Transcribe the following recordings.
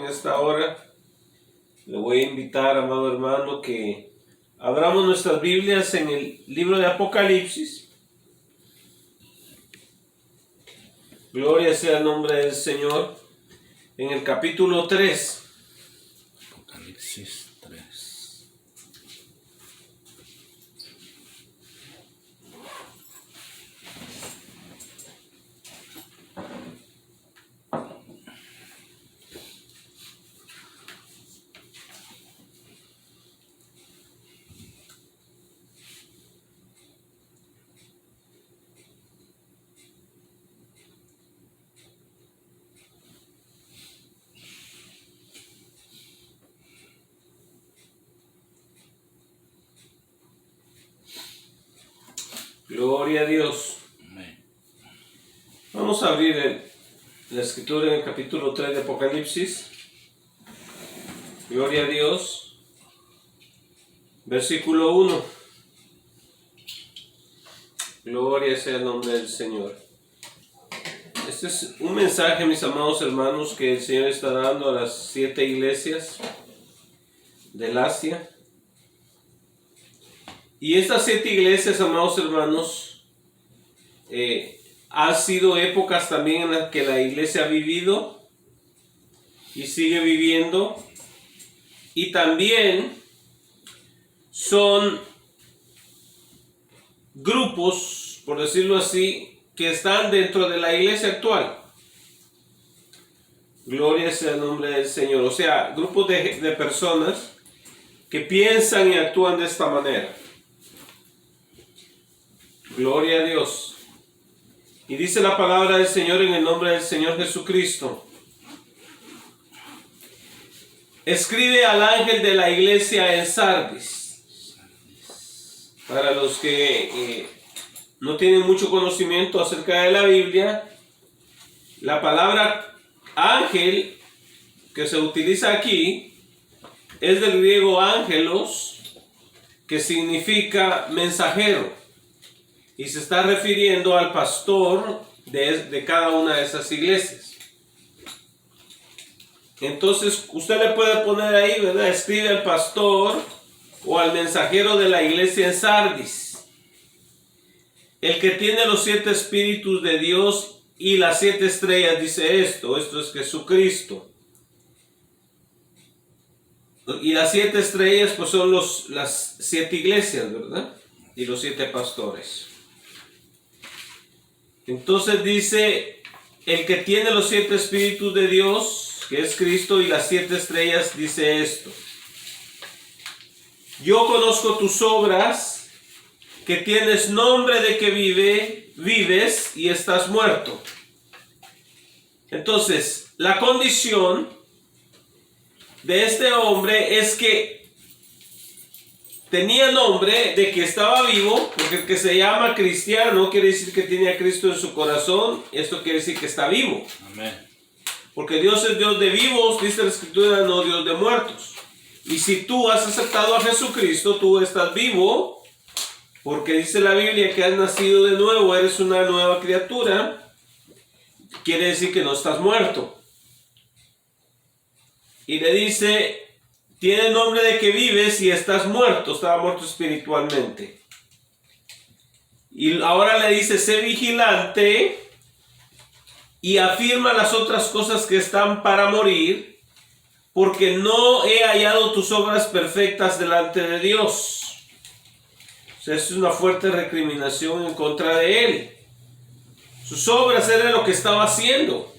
esta hora, le voy a invitar, amado hermano, que abramos nuestras Biblias en el libro de Apocalipsis. Gloria sea el nombre del Señor. En el capítulo 3. Apocalipsis 3. Gloria a Dios. Amén. Vamos a abrir la escritura en el capítulo 3 de Apocalipsis. Gloria a Dios. Versículo 1. Gloria sea el nombre del Señor. Este es un mensaje, mis amados hermanos, que el Señor está dando a las 7 iglesias del Asia. Y estas 7 iglesias, amados hermanos, han sido épocas también en las que la iglesia ha vivido y sigue viviendo. Y también son grupos, por decirlo así, que están dentro de la iglesia actual. Gloria sea el nombre del Señor. O sea, grupos de personas que piensan y actúan de esta manera. Gloria a Dios. Y dice la palabra del Señor en el nombre del Señor Jesucristo. Escribe al ángel de la iglesia en Sardis. Para los que no tienen mucho conocimiento acerca de la Biblia, la palabra ángel que se utiliza aquí es del griego ángelos, que significa mensajero. Y se está refiriendo al pastor de cada una de esas iglesias. Entonces, usted le puede poner ahí, ¿verdad? Escribe al pastor o al mensajero de la iglesia en Sardis. El que tiene los 7 espíritus de Dios y las 7 estrellas dice esto. Esto es Jesucristo. Y las 7 estrellas pues son las 7 iglesias, ¿verdad? Y los 7 pastores. Entonces dice, el que tiene los 7 espíritus de Dios, que es Cristo, y las 7 estrellas, dice esto. Yo conozco tus obras, que tienes nombre de que vives y estás muerto. Entonces, la condición de este hombre es que tenía nombre de que estaba vivo, porque el que se llama cristiano quiere decir que tiene a Cristo en su corazón. Esto quiere decir que está vivo. Amén. Porque Dios es Dios de vivos, dice la Escritura, no Dios de muertos. Y si tú has aceptado a Jesucristo, tú estás vivo, porque dice la Biblia que has nacido de nuevo, eres una nueva criatura. Quiere decir que no estás muerto. Y le dice, tiene nombre de que vives y estás muerto, estaba muerto espiritualmente. Y ahora le dice, sé vigilante y afirma las otras cosas que están para morir, porque no he hallado tus obras perfectas delante de Dios. O sea, es una fuerte recriminación en contra de él. Sus obras eran lo que estaba haciendo.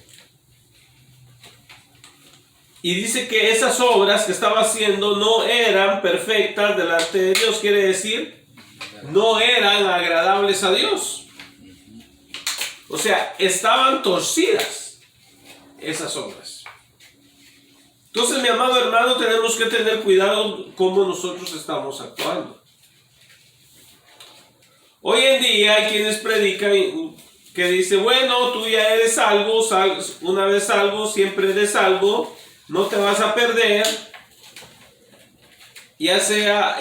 Y dice que esas obras que estaba haciendo no eran perfectas delante de Dios. Quiere decir, no eran agradables a Dios. O sea, estaban torcidas esas obras. Entonces, mi amado hermano, tenemos que tener cuidado cómo nosotros estamos actuando. Hoy en día hay quienes predican que dice, bueno, tú ya eres salvo, una vez salvo, siempre eres salvo, no te vas a perder, ya sea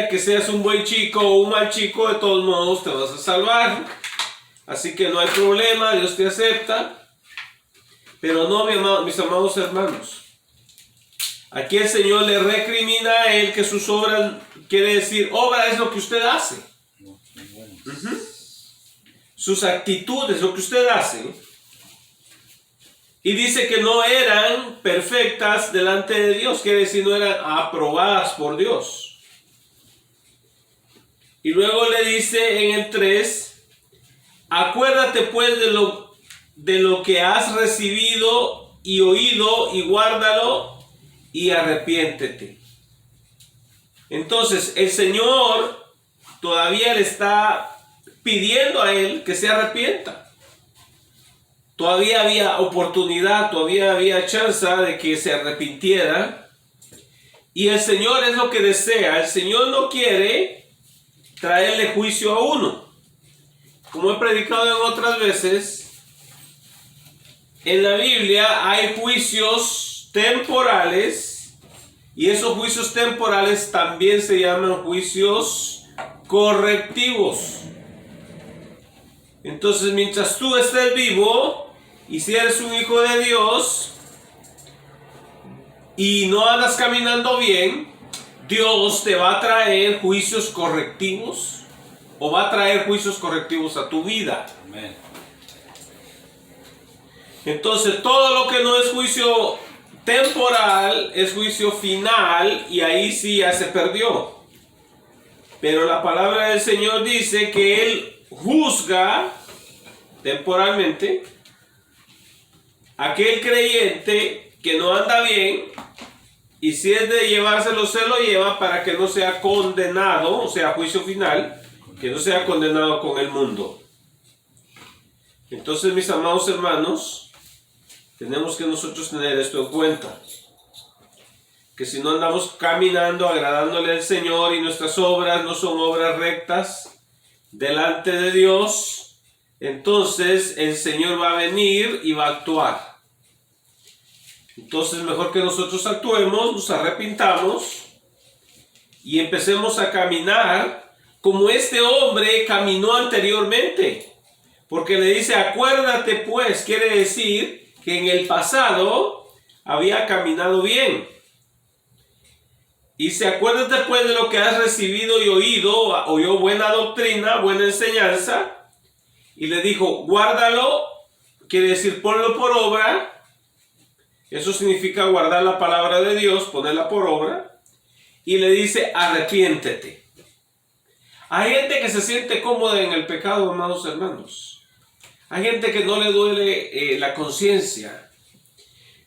que seas un buen chico o un mal chico, de todos modos te vas a salvar, así que no hay problema, Dios te acepta. Pero no, mis amados hermanos, Aquí el Señor le recrimina a él que sus obras, quiere decir, obra es lo que usted hace. Sus actitudes, lo que usted hace. Y dice que no eran perfectas delante de Dios, quiere decir, no eran aprobadas por Dios. Y luego le dice en el 3, acuérdate pues de lo que has recibido y oído y guárdalo y arrepiéntete. Entonces el Señor todavía le está pidiendo a él que se arrepienta. Todavía había oportunidad, todavía había chance de que se arrepintiera. Y el Señor es lo que desea. El Señor no quiere traerle juicio a uno. Como he predicado en otras veces, en la Biblia hay juicios temporales y esos juicios temporales también se llaman juicios correctivos. Entonces, mientras tú estés vivo y si eres un hijo de Dios y no andas caminando bien, Dios te va a traer juicios correctivos o va a traer juicios correctivos a tu vida. Amén. Entonces, todo lo que no es juicio temporal es juicio final y ahí sí ya se perdió. Pero la palabra del Señor dice que Él juzga temporalmente aquel creyente que no anda bien, y si es de llevárselo, se lo lleva para que no sea condenado, o sea, juicio final, que no sea condenado con el mundo. Entonces, mis amados hermanos, tenemos que nosotros tener esto en cuenta, que si no andamos caminando agradándole al Señor y nuestras obras no son obras rectas delante de Dios, entonces el Señor va a venir y va a actuar. Entonces mejor que nosotros actuemos, nos arrepintamos y empecemos a caminar como este hombre caminó anteriormente. Porque le dice, acuérdate pues, quiere decir que en el pasado había caminado bien. Y dice, acuérdate pues de lo que has recibido y oído, oyó buena doctrina, buena enseñanza. Y le dijo, guárdalo, quiere decir ponlo por obra. Eso significa guardar la palabra de Dios, ponerla por obra. Y le dice, arrepiéntete. Hay gente que se siente cómoda en el pecado, amados hermanos. Hay gente que no le duele la conciencia.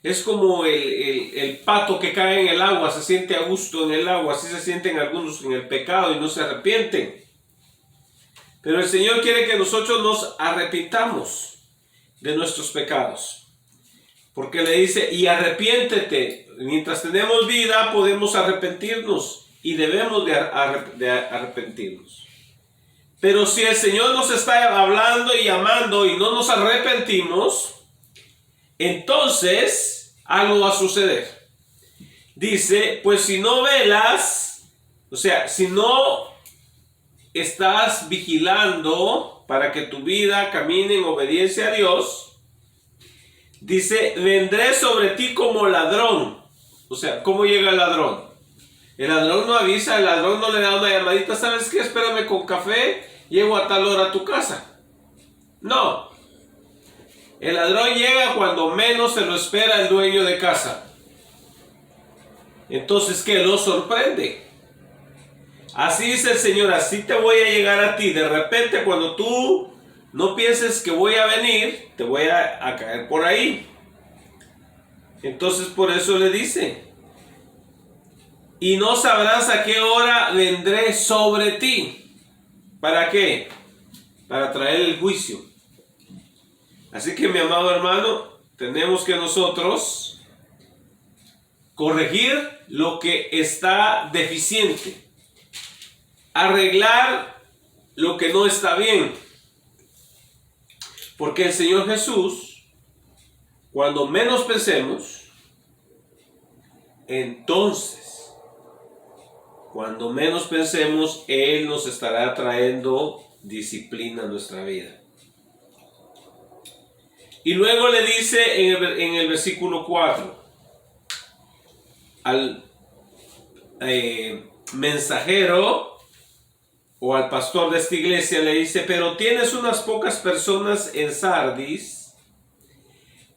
Es como el pato que cae en el agua, se siente a gusto en el agua. Así se sienten algunos en el pecado y no se arrepienten. Pero el Señor quiere que nosotros nos arrepintamos de nuestros pecados. Porque le dice, y arrepiéntete. Mientras tenemos vida podemos arrepentirnos y debemos de arrepentirnos. Pero si el Señor nos está hablando y llamando y no nos arrepentimos, entonces algo va a suceder. Dice, pues si no velas, o sea, si no estás vigilando para que tu vida camine en obediencia a Dios, dice, vendré sobre ti como ladrón. O sea, ¿cómo llega el ladrón? El ladrón no avisa, el ladrón no le da una llamadita, ¿sabes qué? Espérame con café, llego a tal hora a tu casa. No. El ladrón llega cuando menos se lo espera el dueño de casa. Entonces, ¿qué? Lo sorprende. Así dice el Señor, así te voy a llegar a ti. De repente, cuando tú no pienses que voy a venir, te voy a caer por ahí. Entonces, por eso le dice, y no sabrás a qué hora vendré sobre ti. ¿Para qué? Para traer el juicio. Así que, mi amado hermano, tenemos que nosotros corregir lo que está deficiente, arreglar lo que no está bien, porque el Señor Jesús, cuando menos pensemos, entonces, cuando menos pensemos, Él nos estará trayendo disciplina a nuestra vida. Y luego le dice en el versículo 4, al mensajero o al pastor de esta iglesia, le dice: pero tienes unas pocas personas en Sardis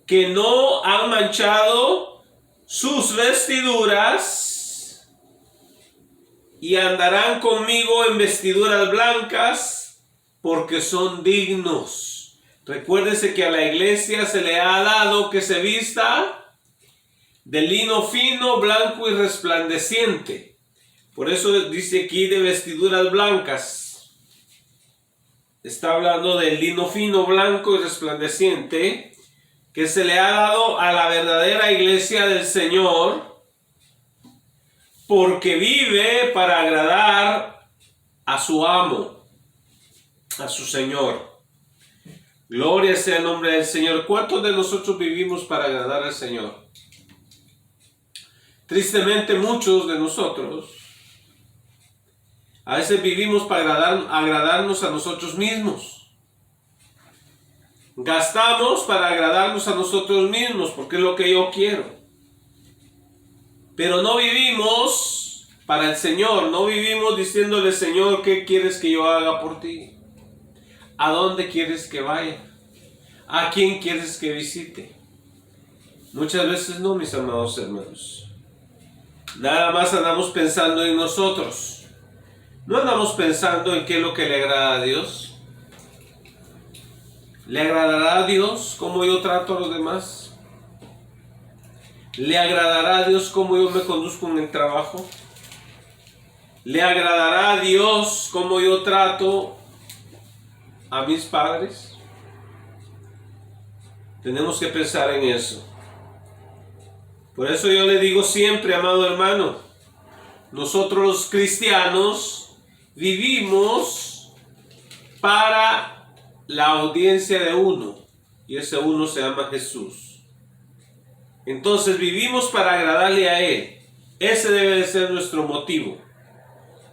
que no han manchado sus vestiduras y andarán conmigo en vestiduras blancas porque son dignos. Recuérdese que a la iglesia se le ha dado que se vista de lino fino, blanco y resplandeciente. Por eso dice aquí de vestiduras blancas. Está hablando del lino fino, blanco y resplandeciente que se le ha dado a la verdadera iglesia del Señor, porque vive para agradar a su amo, a su Señor. Gloria sea el nombre del Señor. ¿Cuántos de nosotros vivimos para agradar al Señor? Tristemente, muchos de nosotros a veces vivimos para agradarnos a nosotros mismos. Gastamos para agradarnos a nosotros mismos porque es lo que yo quiero. Pero no vivimos para el Señor. No vivimos diciéndole: Señor, ¿qué quieres que yo haga por ti? ¿A dónde quieres que vaya? ¿A quién quieres que visite? Muchas veces no, mis amados hermanos. Nada más andamos pensando en nosotros. No andamos pensando en qué es lo que le agrada a Dios. ¿Le agradará a Dios cómo yo trato a los demás? ¿Le agradará a Dios cómo yo me conduzco en el trabajo? ¿Le agradará a Dios cómo yo trato a mis padres? Tenemos que pensar en eso. Por eso yo le digo siempre, amado hermano, nosotros los cristianos vivimos para la audiencia de uno, y ese uno se llama Jesús. Entonces vivimos para agradarle a Él. Ese debe de ser nuestro motivo,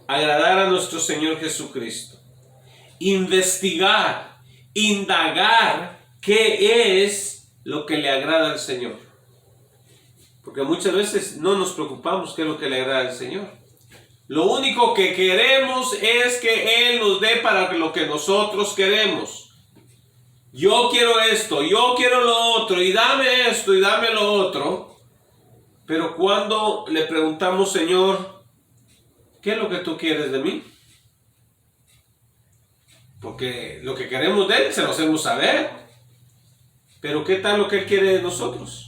agradar a nuestro Señor Jesucristo. Investigar, indagar qué es lo que le agrada al Señor. Porque muchas veces no nos preocupamos qué es lo que le agrada al Señor. Lo único que queremos es que Él nos dé para lo que nosotros queremos. Yo quiero esto, yo quiero lo otro, y dame esto y dame lo otro. Pero cuando le preguntamos: Señor, ¿qué es lo que tú quieres de mí? Porque lo que queremos de Él se lo hacemos saber. Pero ¿qué tal lo que Él quiere de nosotros?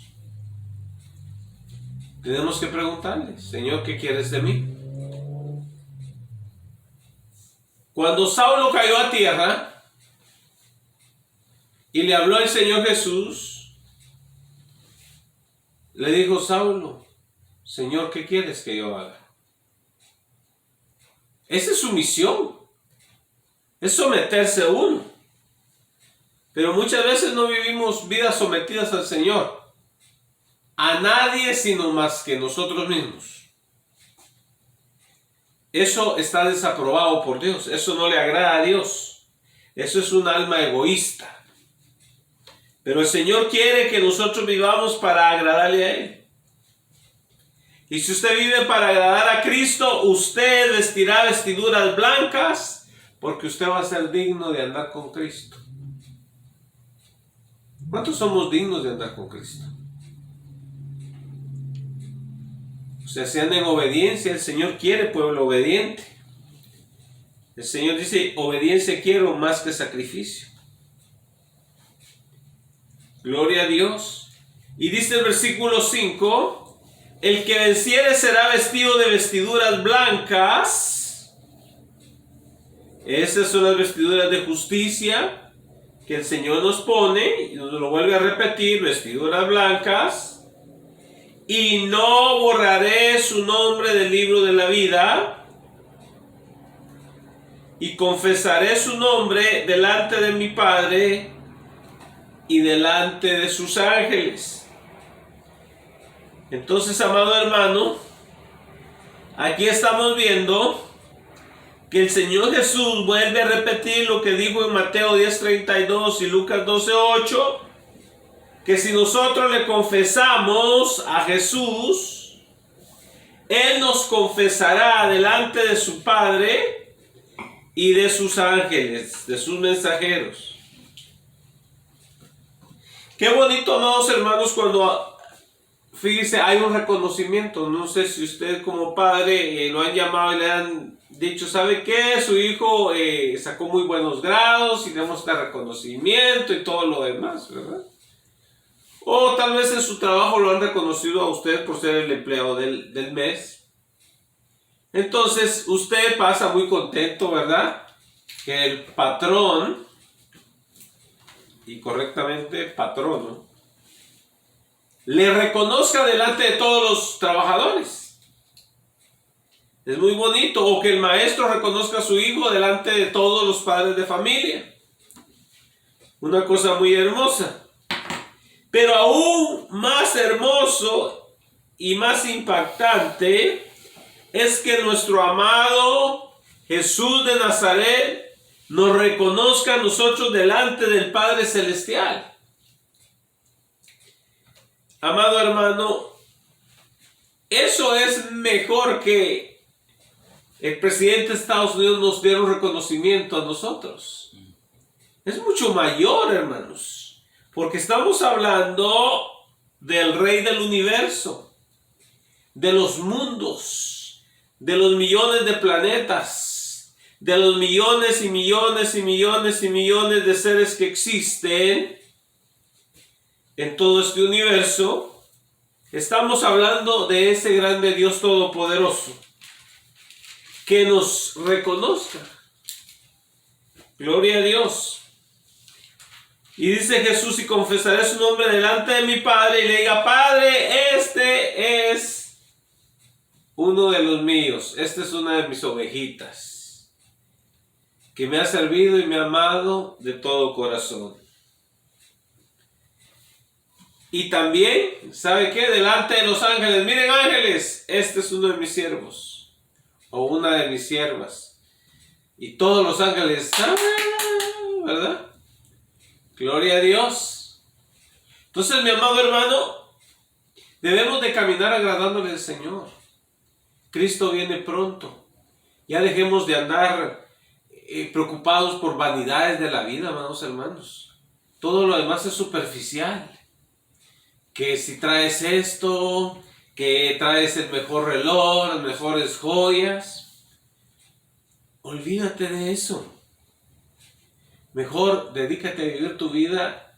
Tenemos que preguntarle: Señor, ¿qué quieres de mí? Cuando Saulo cayó a tierra y le habló el Señor Jesús, le dijo: Saulo, Señor, ¿qué quieres que yo haga? Esa es su misión. Es someterse a uno. Pero muchas veces no vivimos vidas sometidas al Señor. A nadie sino más que nosotros mismos. Eso está desaprobado por Dios. Eso no le agrada a Dios. Eso es un alma egoísta. Pero el Señor quiere que nosotros vivamos para agradarle a Él. Y si usted vive para agradar a Cristo, usted vestirá vestiduras blancas, porque usted va a ser digno de andar con Cristo. ¿Cuántos somos dignos de andar con Cristo? O sea, si anda en obediencia, el Señor quiere pueblo obediente. El Señor dice: obediencia quiero más que sacrificio. Gloria a Dios. Y dice el versículo 5: el que venciere será vestido de vestiduras blancas. Esas son las vestiduras de justicia que el Señor nos pone, y nos lo vuelve a repetir: vestiduras blancas. Y no borraré su nombre del libro de la vida, y confesaré su nombre delante de mi Padre y delante de sus ángeles. Entonces, amado hermano, aquí estamos viendo que el Señor Jesús vuelve a repetir lo que dijo en Mateo 10:32 y Lucas 12:8, que si nosotros le confesamos a Jesús, Él nos confesará delante de su Padre y de sus ángeles, de sus mensajeros. Qué bonito, amados hermanos, cuando, fíjese, hay un reconocimiento. No sé si usted como padre lo han llamado y le han dicho, ¿sabe qué? Su hijo sacó muy buenos grados y tenemos este reconocimiento y todo lo demás, ¿verdad? O tal vez en su trabajo lo han reconocido a usted por ser el empleado del mes. Entonces usted pasa muy contento, ¿verdad? Que el patrón, y correctamente patrono, le reconozca delante de todos los trabajadores. Es muy bonito. O que el maestro reconozca a su hijo delante de todos los padres de familia. Una cosa muy hermosa. Pero aún más hermoso y más impactante es que nuestro amado Jesús de Nazaret nos reconozca a nosotros delante del Padre Celestial. Amado hermano, eso es mejor que el presidente de Estados Unidos nos diera un reconocimiento a nosotros. Es mucho mayor, hermanos, porque estamos hablando del Rey del Universo, de los mundos, de los millones de planetas, de los millones y millones y millones y millones de seres que existen en todo este universo. Estamos hablando de ese grande Dios Todopoderoso que nos reconozca. Gloria a Dios. Y dice Jesús, y confesaré su nombre delante de mi Padre, y le diga, Padre, este es uno de los míos, esta es una de mis ovejitas, que me ha servido y me ha amado de todo corazón. Y también, ¿sabe qué? Delante de los ángeles, miren ángeles, este es uno de mis siervos, o una de mis siervas. Y todos los ángeles, ¿verdad? Gloria a Dios. Entonces, mi amado hermano, debemos de caminar agradándole al Señor. Cristo viene pronto. Ya dejemos de andar preocupados por vanidades de la vida, amados hermanos. Todo lo demás es superficial. Que si traes esto, que traes el mejor reloj, las mejores joyas, olvídate de eso. Mejor dedícate a vivir tu vida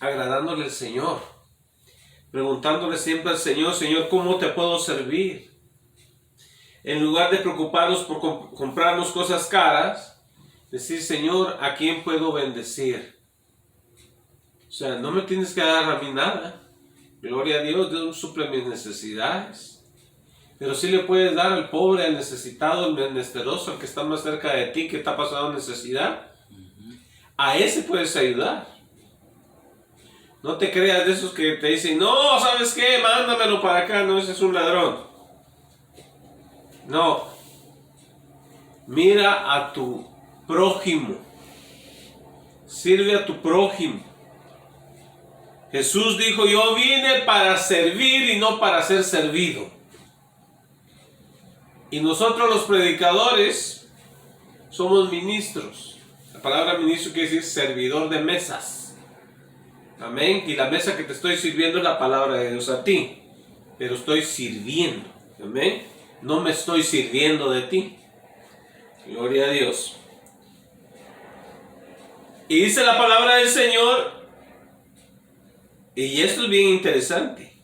agradándole al Señor, preguntándole siempre al Señor, Señor, ¿cómo te puedo servir? En lugar de preocuparnos por comprarnos cosas caras, decir, Señor, ¿a quién puedo bendecir? O sea, no me tienes que dar a mí nada. Gloria a Dios, Dios suple mis necesidades. Pero sí le puedes dar al pobre, al necesitado, al menesteroso, al que está más cerca de ti, que está pasando necesidad. A ese puedes ayudar. No te creas de esos que te dicen, no, ¿sabes qué? Mándamelo para acá. No, ese es un ladrón. No. Mira a tu prójimo. Sirve a tu prójimo. Jesús dijo, yo vine para servir y no para ser servido. Y nosotros los predicadores somos ministros. La palabra ministro quiere decir servidor de mesas. Amén. Y la mesa que te estoy sirviendo es la palabra de Dios a ti. Pero estoy sirviendo. Amén. No me estoy sirviendo de ti. Gloria a Dios. Y dice la palabra del Señor, y esto es bien interesante,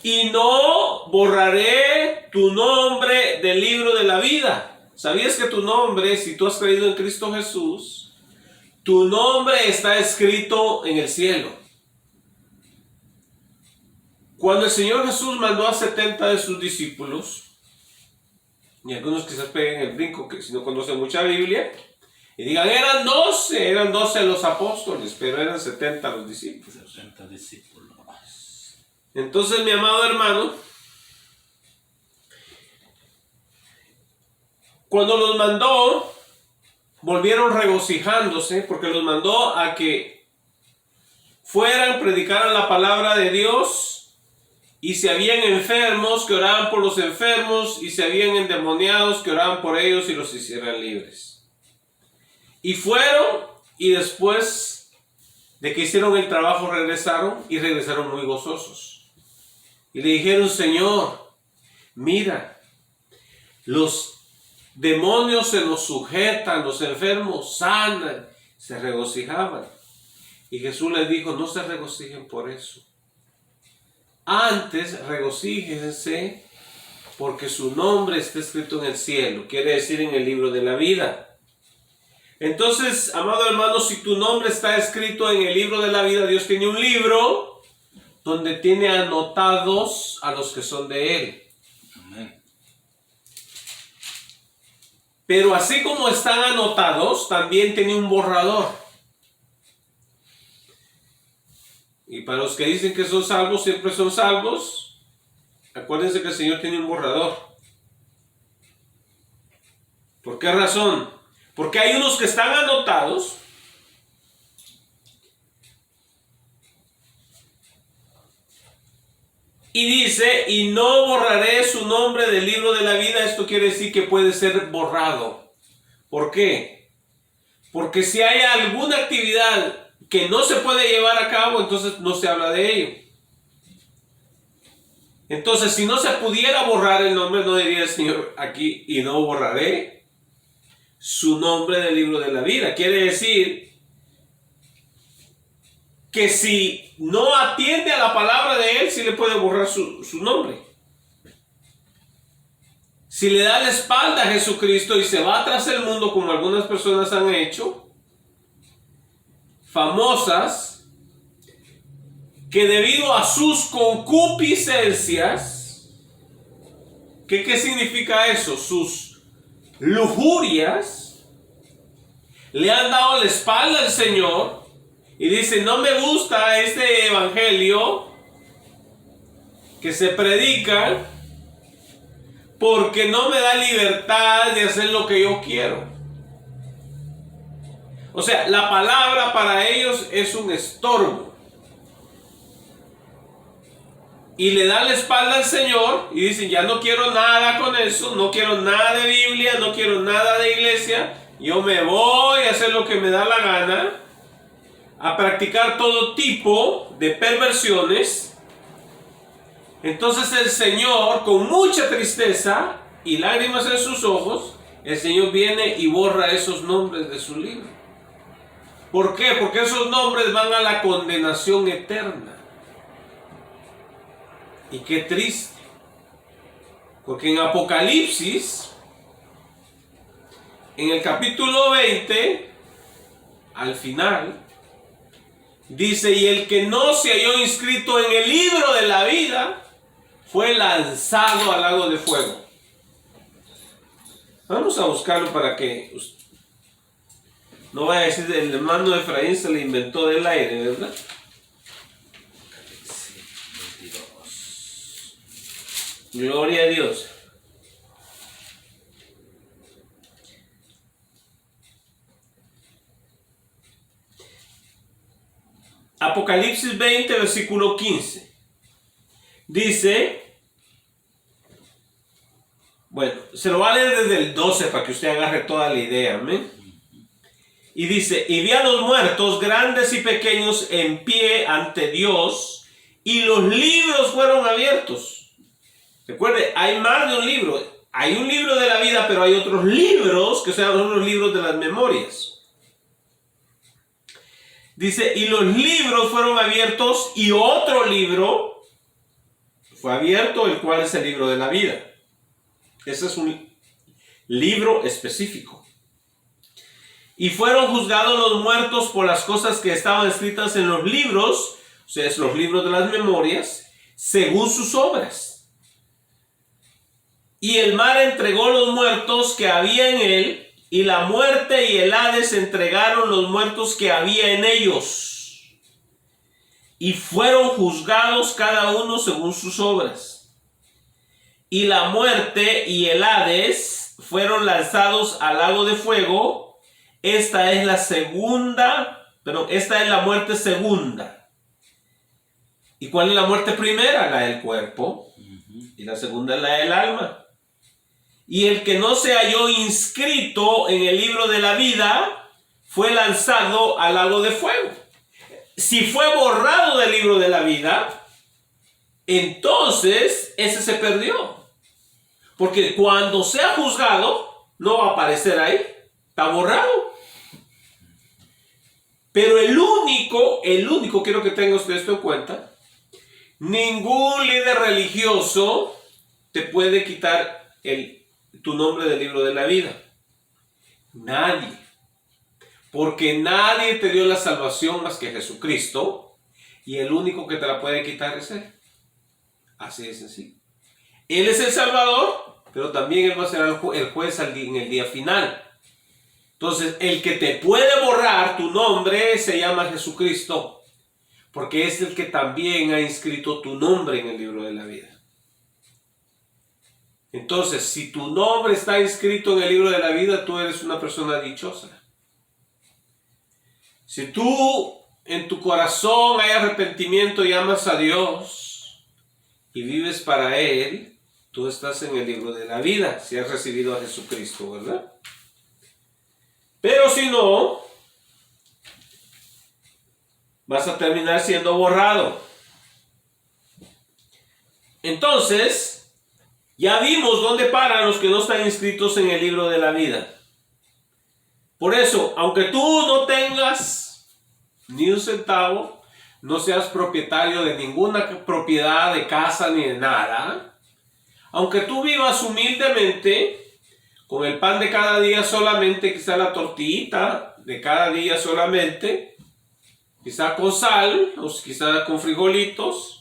y no borraré tu nombre del libro de la vida. ¿Sabías que tu nombre, si tú has creído en Cristo Jesús, tu nombre está escrito en el cielo? Cuando el Señor Jesús mandó a 70 de sus discípulos, y algunos quizás peguen el brinco, que si no conocen mucha Biblia, y digan, eran 12 los apóstoles, pero eran 70 los discípulos. 70 discípulos. Entonces, mi amado hermano, cuando los mandó, volvieron regocijándose, porque los mandó a que fueran, predicaran la palabra de Dios Y si habían enfermos, que oraban por los enfermos, y si habían endemoniados, que oraban por ellos y los hicieran libres. Y fueron, y después de que hicieron el trabajo regresaron, y regresaron muy gozosos. Y le dijeron: Señor, mira, los demonios se nos sujetan, los enfermos sanan, se regocijaban. Y Jesús les dijo: no se regocijen por eso. Antes regocíjense porque su nombre está escrito en el cielo, quiere decir en el libro de la vida. Entonces, amado hermano, si tu nombre está escrito en el libro de la vida, Dios tiene un libro donde tiene anotados a los que son de Él. Amén. Pero así como están anotados, también tiene un borrador. Y para los que dicen que son salvos, siempre son salvos, acuérdense que el Señor tiene un borrador. ¿Por qué razón? Porque hay unos que están anotados y dice: y no borraré su nombre del libro de la vida. Esto quiere decir que puede ser borrado. ¿Por qué? Porque si hay alguna actividad que no se puede llevar a cabo, entonces no se habla de ello. Entonces, si no se pudiera borrar el nombre, no diría el Señor aquí: y no borraré su nombre del libro de la vida. Quiere decir que si no atiende a la palabra de Él, sí le puede borrar su nombre. Si le da la espalda a Jesucristo y se va tras el mundo, como algunas personas han hecho, famosas, que debido a sus concupiscencias, ¿qué significa eso? Sus lujurias, le han dado la espalda al Señor y dicen: no me gusta este evangelio que se predica porque no me da libertad de hacer lo que yo quiero. O sea, la palabra para ellos es un estorbo. Y le dan la espalda al Señor y dicen: ya no quiero nada con eso, no quiero nada de Biblia, no quiero nada de iglesia, yo me voy a hacer lo que me da la gana, a practicar todo tipo de perversiones. Entonces el Señor, con mucha tristeza y lágrimas en sus ojos, el Señor viene y borra esos nombres de su libro. ¿Por qué? Porque esos nombres van a la condenación eterna. Y qué triste. Porque en Apocalipsis, en el capítulo 20, al final, dice: y el que no se halló inscrito en el libro de la vida fue lanzado al lago de fuego. Vamos a buscarlo para que no vaya a decir: el hermano de Efraín se le inventó del aire, ¿verdad? Sí, 22. Gloria a Dios. Apocalipsis 20, versículo 15. Dice, bueno, se lo va a leer desde el 12 para que usted agarre toda la idea, amén. Y dice: y vi a los muertos, grandes y pequeños, en pie ante Dios, y los libros fueron abiertos. Recuerde, hay más de un libro. Hay un libro de la vida, pero hay otros libros que son los libros de las memorias. Dice: y los libros fueron abiertos, y otro libro fue abierto, el cual es el libro de la vida. Ese es un libro específico. Y fueron juzgados los muertos por las cosas que estaban escritas en los libros, o sea, es los libros de las memorias, según sus obras. Y el mar entregó los muertos que había en él, y la muerte y el Hades entregaron los muertos que había en ellos. Y fueron juzgados cada uno según sus obras. Y la muerte y el Hades fueron lanzados al lago de fuego. Esta es la muerte segunda. ¿Y cuál es la muerte primera? La del cuerpo. Y la segunda es la del alma. Y el que no se halló inscrito en el libro de la vida fue lanzado al lago de fuego. Si fue borrado del libro de la vida, entonces ese se perdió. Porque cuando sea juzgado, no va a aparecer ahí. Está borrado. Pero el único, quiero que tenga usted esto en cuenta, ningún líder religioso te puede quitar tu nombre del libro de la vida. Nadie. Porque nadie te dio la salvación más que Jesucristo. Y el único que te la puede quitar es Él. Así de sencillo. Él es el Salvador, pero también Él va a ser el juez en el día final. Entonces, el que te puede borrar tu nombre se llama Jesucristo. Porque es el que también ha inscrito tu nombre en el libro de la vida. Entonces, si tu nombre está inscrito en el libro de la vida, tú eres una persona dichosa. Si tú en tu corazón hay arrepentimiento y amas a Dios y vives para Él, tú estás en el libro de la vida, si has recibido a Jesucristo, ¿verdad? Pero si no, vas a terminar siendo borrado. Entonces, ya vimos dónde paran los que no están inscritos en el libro de la vida. Por eso, aunque tú no tengas ni un centavo, no seas propietario de ninguna propiedad de casa ni de nada, aunque tú vivas humildemente, con el pan de cada día solamente, quizá la tortillita de cada día solamente, quizá con sal, o quizá con frijolitos,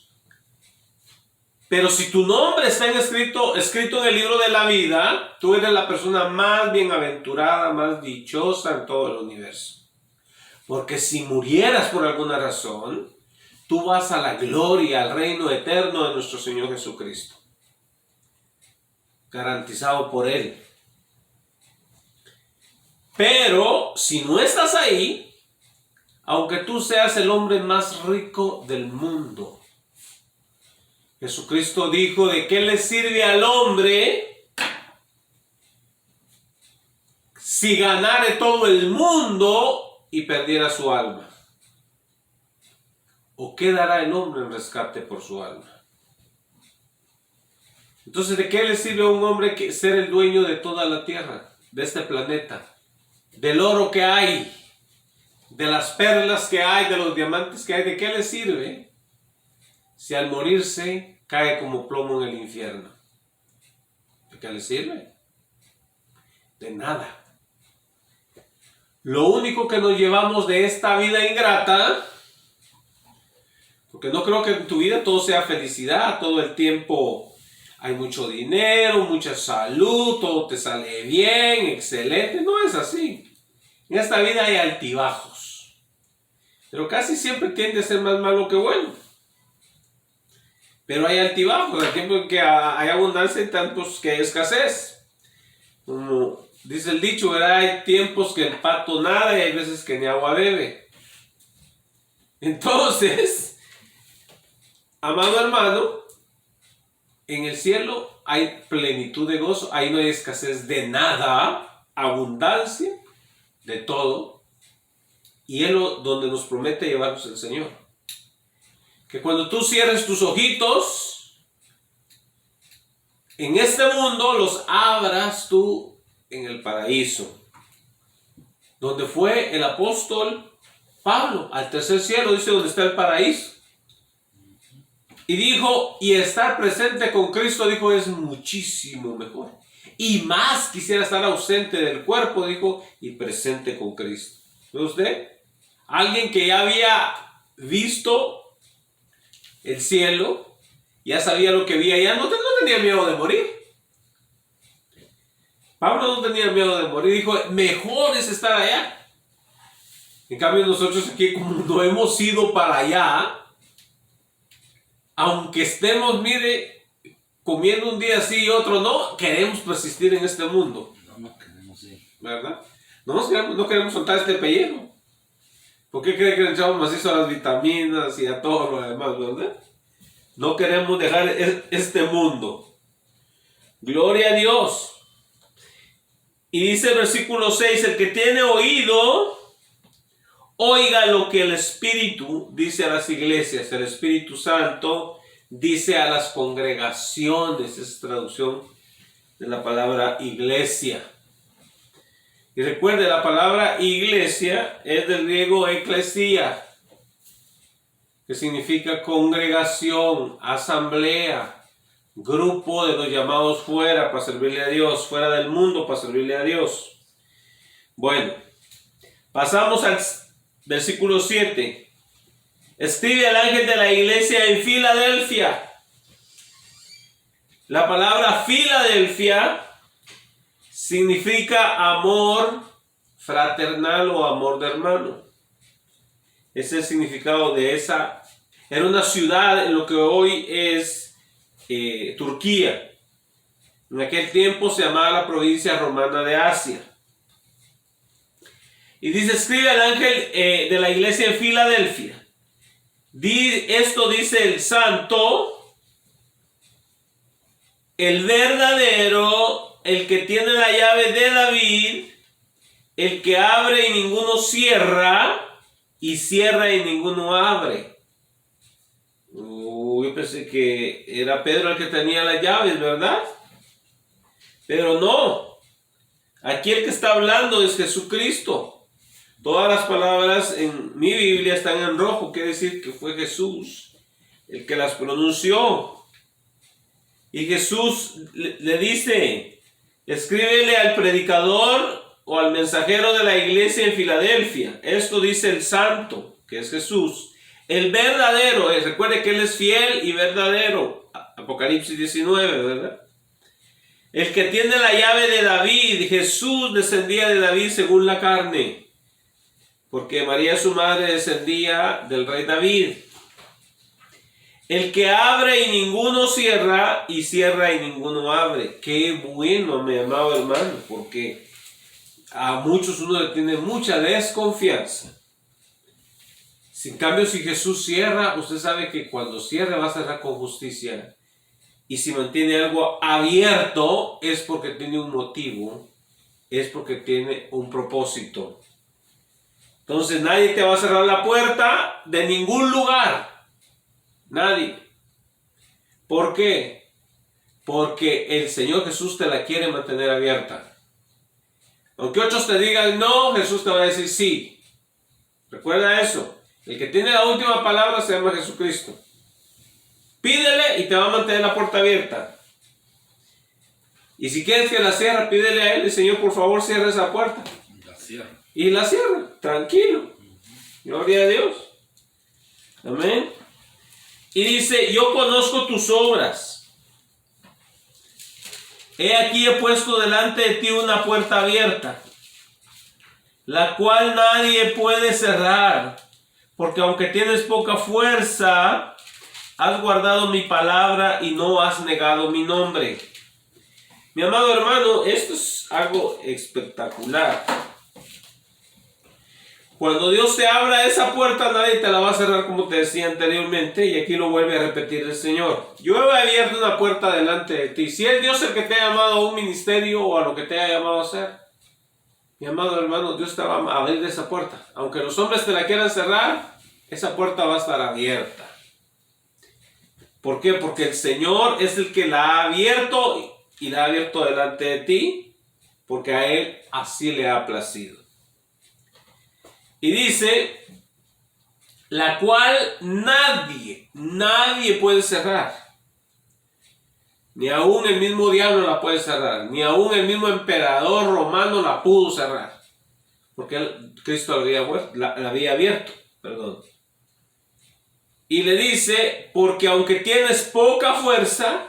pero si tu nombre está escrito en el libro de la vida, tú eres la persona más bienaventurada, más dichosa en todo el universo. Porque si murieras por alguna razón, tú vas a la gloria, al reino eterno de nuestro Señor Jesucristo. Garantizado por Él. Pero si no estás ahí, aunque tú seas el hombre más rico del mundo, Jesucristo dijo, ¿de qué le sirve al hombre si ganare todo el mundo y perdiera su alma? ¿O qué dará el hombre en rescate por su alma? Entonces, ¿de qué le sirve a un hombre ser el dueño de toda la tierra, de este planeta, del oro que hay, de las perlas que hay, de los diamantes que hay? ¿De qué le sirve si al morirse cae como plomo en el infierno? ¿De qué le sirve? De nada. Lo único que nos llevamos de esta vida ingrata, porque no creo que en tu vida todo sea felicidad, todo el tiempo hay mucho dinero, mucha salud, todo te sale bien, excelente. No es así. En esta vida hay altibajos, pero casi siempre tiende a ser más malo que bueno. Pero hay altibajos, hay tiempos en que hay abundancia y tiempos que hay escasez. Como dice el dicho, ¿verdad? Hay tiempos que el pato nada y hay veces que ni agua bebe. Entonces, amado hermano, en el cielo hay plenitud de gozo, ahí no hay escasez de nada, abundancia de todo. Y es donde nos promete llevarnos el Señor. Que cuando tú cierres tus ojitos en este mundo, los abras tú en el paraíso. Donde fue el apóstol Pablo, al tercer cielo, dice, donde está el paraíso. Y dijo, y estar presente con Cristo, dijo, es muchísimo mejor. Y más quisiera estar ausente del cuerpo, dijo, y presente con Cristo. ¿Ve usted? Alguien que ya había visto el cielo, ya sabía lo que había, ya no tenía miedo de morir. Pablo no tenía miedo de morir, dijo, mejor es estar allá. En cambio nosotros aquí, como no hemos ido para allá, aunque estemos, mire, comiendo un día sí y otro no, queremos persistir en este mundo. No queremos ir. ¿Verdad? No queremos soltar este pellejo. ¿Por qué cree que le echamos macizo a las vitaminas y a todo lo demás, verdad? No queremos dejar este mundo. Gloria a Dios. Y dice el versículo 6, el que tiene oído, oiga lo que el Espíritu dice a las iglesias. El Espíritu Santo dice a las congregaciones. Es traducción de la palabra iglesia. Y recuerde, la palabra iglesia es del griego eklesia, que significa congregación, asamblea, grupo de los llamados fuera para servirle a Dios, fuera del mundo para servirle a Dios. Bueno, pasamos al versículo 7. Escribe al ángel de la iglesia en Filadelfia. La palabra Filadelfia significa amor fraternal o amor de hermano. Ese es el significado de esa. Era una ciudad en lo que hoy es Turquía. En aquel tiempo se llamaba la provincia romana de Asia. Y dice, escribe al ángel de la iglesia en Filadelfia. Esto dice el santo, el verdadero, el que tiene la llave de David, el que abre y ninguno cierra, y cierra y ninguno abre. Yo pensé que era Pedro el que tenía las llaves, ¿verdad? Pero no. Aquí el que está hablando es Jesucristo. Todas las palabras en mi Biblia están en rojo, quiere decir que fue Jesús el que las pronunció. Y Jesús le dice, escríbele al predicador o al mensajero de la iglesia en Filadelfia. Esto dice el santo, que es Jesús. El verdadero, recuerde que Él es fiel y verdadero. Apocalipsis 19, ¿verdad? El que tiene la llave de David. Jesús descendía de David según la carne, porque María su madre descendía del rey David. El que abre y ninguno cierra, y cierra y ninguno abre. Qué bueno, mi amado hermano, porque a muchos uno le tiene mucha desconfianza. En cambio, si Jesús cierra, usted sabe que cuando cierra va a cerrar con justicia. Y si mantiene algo abierto, es porque tiene un motivo, es porque tiene un propósito. Entonces nadie te va a cerrar la puerta de ningún lugar. Nadie. ¿Por qué? Porque el Señor Jesús te la quiere mantener abierta. Aunque otros te digan no, Jesús te va a decir sí. Recuerda eso. El que tiene la última palabra se llama Jesucristo. Pídele y te va a mantener la puerta abierta. Y si quieres que la cierre, pídele a Él, Señor, por favor, cierra esa puerta. La cierra. Y la cierra, tranquilo. Gloria a Dios. Amén. Y dice, yo conozco tus obras. He aquí he puesto delante de ti una puerta abierta, la cual nadie puede cerrar. Porque aunque tienes poca fuerza, has guardado mi palabra y no has negado mi nombre. Mi amado hermano, esto es algo espectacular. Cuando Dios te abra esa puerta, nadie te la va a cerrar, como te decía anteriormente, y aquí lo vuelve a repetir el Señor. Yo he abierto una puerta delante de ti. Si es Dios el que te ha llamado a un ministerio o a lo que te haya llamado a hacer, mi amado hermano, Dios te va a abrir esa puerta. Aunque los hombres te la quieran cerrar, esa puerta va a estar abierta. ¿Por qué? Porque el Señor es el que la ha abierto y la ha abierto delante de ti, porque a Él así le ha placido. Y dice, la cual nadie puede cerrar. Ni aún el mismo diablo la puede cerrar. Ni aún el mismo emperador romano la pudo cerrar. Porque Cristo la había abierto. Perdón. Y le dice, porque aunque tienes poca fuerza,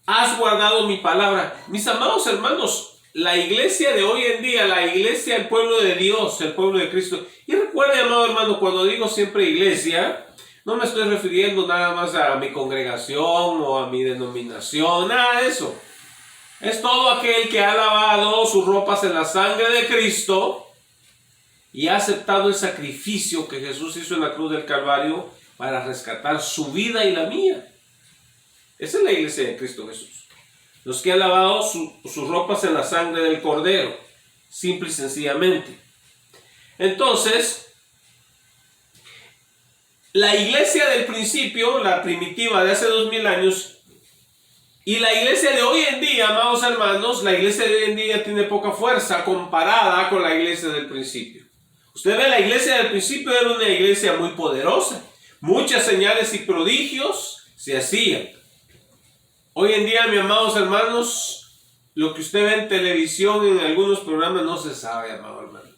has guardado mi palabra. Mis amados hermanos, la iglesia de hoy en día, la iglesia, el pueblo de Dios, el pueblo de Cristo. Y recuerde, amado hermano, cuando digo siempre iglesia, no me estoy refiriendo nada más a mi congregación o a mi denominación, nada de eso. Es todo aquel que ha lavado sus ropas en la sangre de Cristo y ha aceptado el sacrificio que Jesús hizo en la cruz del Calvario para rescatar su vida y la mía. Esa es la iglesia de Cristo Jesús. Los que han lavado sus ropas en la sangre del Cordero, simple y sencillamente. Entonces, la iglesia del principio, la primitiva de hace 2000 años, y la iglesia de hoy en día, amados hermanos, la iglesia de hoy en día tiene poca fuerza comparada con la iglesia del principio. Usted ve, la iglesia del principio era una iglesia muy poderosa. Muchas señales y prodigios se hacían. Hoy en día, mis amados hermanos, lo que usted ve en televisión, en algunos programas, no se sabe, amado hermano.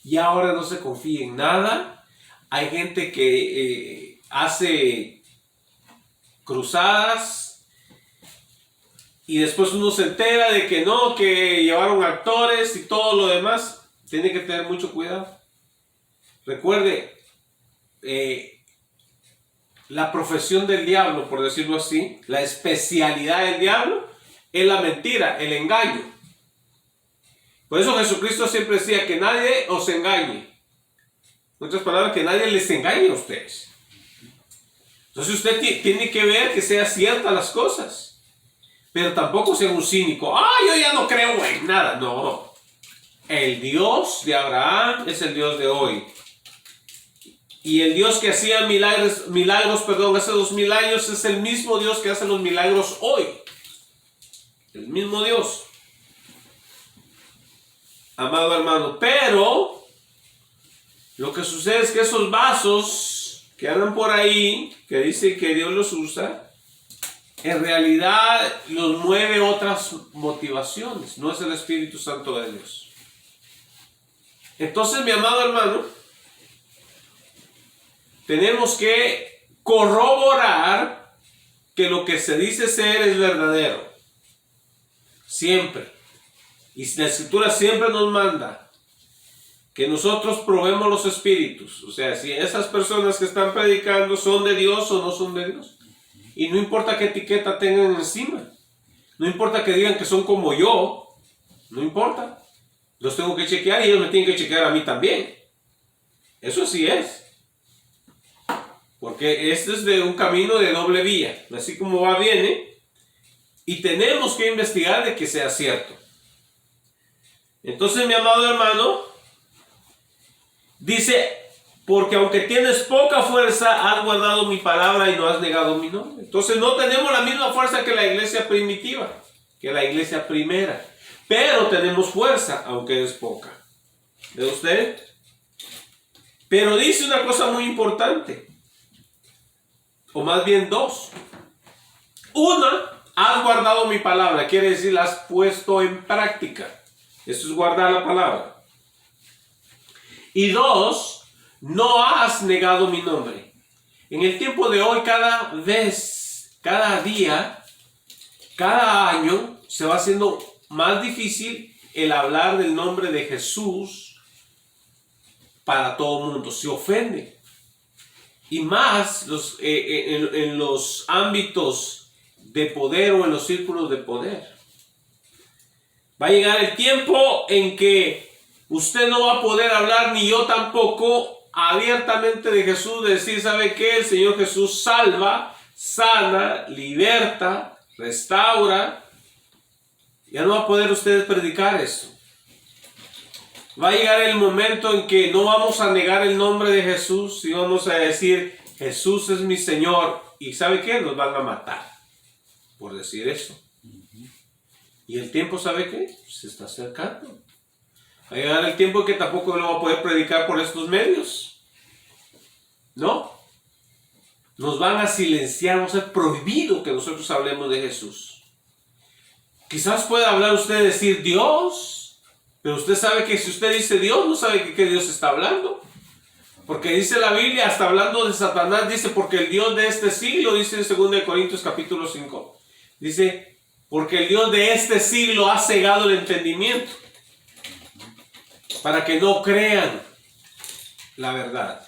Y ahora no se confía en nada. Hay gente que hace cruzadas y después uno se entera de que no, que llevaron actores y todo lo demás. Tiene que tener mucho cuidado. Recuerde, la profesión del diablo, por decirlo así, la especialidad del diablo es la mentira, el engaño. Por eso Jesucristo siempre decía que nadie os engañe. En otras palabras, que nadie les engañe a ustedes. Entonces usted tiene que ver que sean ciertas las cosas. Pero tampoco sea un cínico. Yo ya no creo en nada. No. El Dios de Abraham es el Dios de hoy. Y el Dios que hacía milagros, hace 2000 años es el mismo Dios que hace los milagros hoy. El mismo Dios. Amado hermano, pero lo que sucede es que esos vasos que andan por ahí, que dicen que Dios los usa, en realidad los mueve otras motivaciones, no es el Espíritu Santo de Dios. Entonces, mi amado hermano, tenemos que corroborar que lo que se dice ser es verdadero. Siempre. Y la Escritura siempre nos manda que nosotros probemos los espíritus. O sea, si esas personas que están predicando son de Dios o no son de Dios. Y no importa qué etiqueta tengan encima. No importa que digan que son como yo. No importa. Los tengo que chequear y ellos me tienen que chequear a mí también. Eso así es. Porque este es de un camino de doble vía. Así como va, viene. Y tenemos que investigar de que sea cierto. Entonces, mi amado hermano, dice, porque aunque tienes poca fuerza, has guardado mi palabra y no has negado mi nombre. Entonces no tenemos la misma fuerza que la iglesia primitiva, que la iglesia primera. Pero tenemos fuerza, aunque es poca. ¿Ve usted? Pero dice una cosa muy importante. O más bien dos. Una, has guardado mi palabra. Quiere decir, la has puesto en práctica. Eso es guardar la palabra. Y dos, no has negado mi nombre. En el tiempo de hoy, cada vez, cada día, cada año, se va haciendo más difícil el hablar del nombre de Jesús para todo el mundo. Se ofende. Y más en los ámbitos de poder o en los círculos de poder. Va a llegar el tiempo en que usted no va a poder hablar, ni yo tampoco, abiertamente de Jesús, de decir, ¿sabe qué? El Señor Jesús salva, sana, liberta, restaura. Ya no va a poder usted predicar eso. Va a llegar el momento en que no vamos a negar el nombre de Jesús y vamos a decir, Jesús es mi Señor. ¿Y sabe qué? Nos van a matar por decir eso. Y el tiempo, ¿sabe qué? Se está acercando. Va a llegar el tiempo en que tampoco lo va a poder predicar por estos medios. ¿No? Nos van a silenciar, va a ser prohibido que nosotros hablemos de Jesús. Quizás pueda hablar usted y decir Dios, pero usted sabe que si usted dice Dios, no sabe qué Dios está hablando. Porque dice la Biblia, hasta hablando de Satanás, dice, porque el Dios de este siglo, dice en 2 Corintios capítulo 5, dice, porque el Dios de este siglo ha cegado el entendimiento para que no crean la verdad.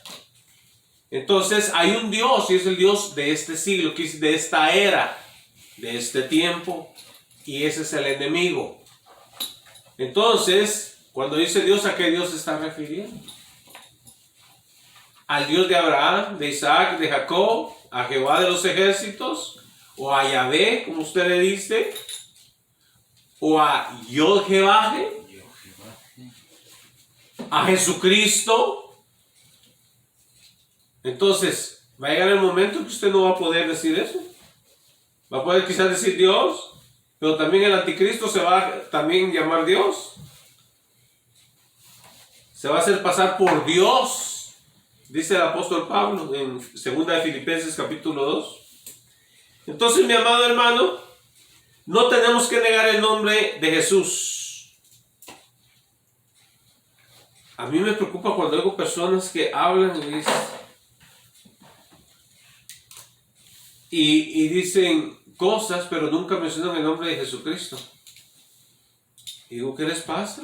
Entonces hay un Dios y es el Dios de este siglo, que es de esta era, de este tiempo, y ese es el enemigo. Entonces, cuando dice Dios, ¿a qué Dios se está refiriendo? ¿Al Dios de Abraham, de Isaac, de Jacob, a Jehová de los ejércitos? o a Yahvé, como usted le dice, o a Yod-Jehová, Yo Jehová. a Jesucristo, entonces va a llegar el momento que usted no va a poder decir eso. Va a poder quizás decir Dios, pero también el anticristo se va a también llamar Dios. Se va a hacer pasar por Dios, dice el apóstol Pablo en 2 de Filipenses capítulo 2. Entonces, mi amado hermano, no tenemos que negar el nombre de Jesús. A mí me preocupa cuando oigo personas que hablan y dicen cosas, pero nunca mencionan el nombre de Jesucristo. Y digo, ¿qué les pasa?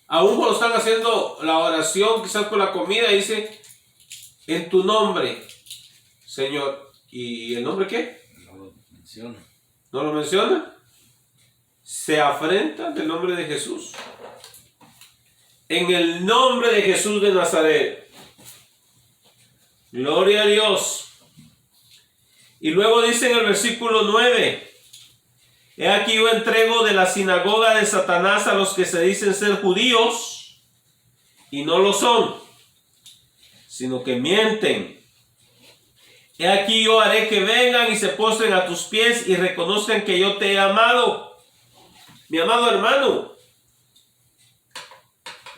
Aún cuando están haciendo la oración, quizás por la comida, dice, en tu nombre, Señor. ¿Y el nombre qué? No lo menciona. ¿No lo menciona? Se afrenta del nombre de Jesús. En el nombre de Jesús de Nazaret. Gloria a Dios. Y luego dice en el versículo 9. He aquí yo entrego de la sinagoga de Satanás a los que se dicen ser judíos y no lo son, sino que mienten. He aquí yo haré que vengan y se postren a tus pies y reconozcan que yo te he amado. Mi amado hermano,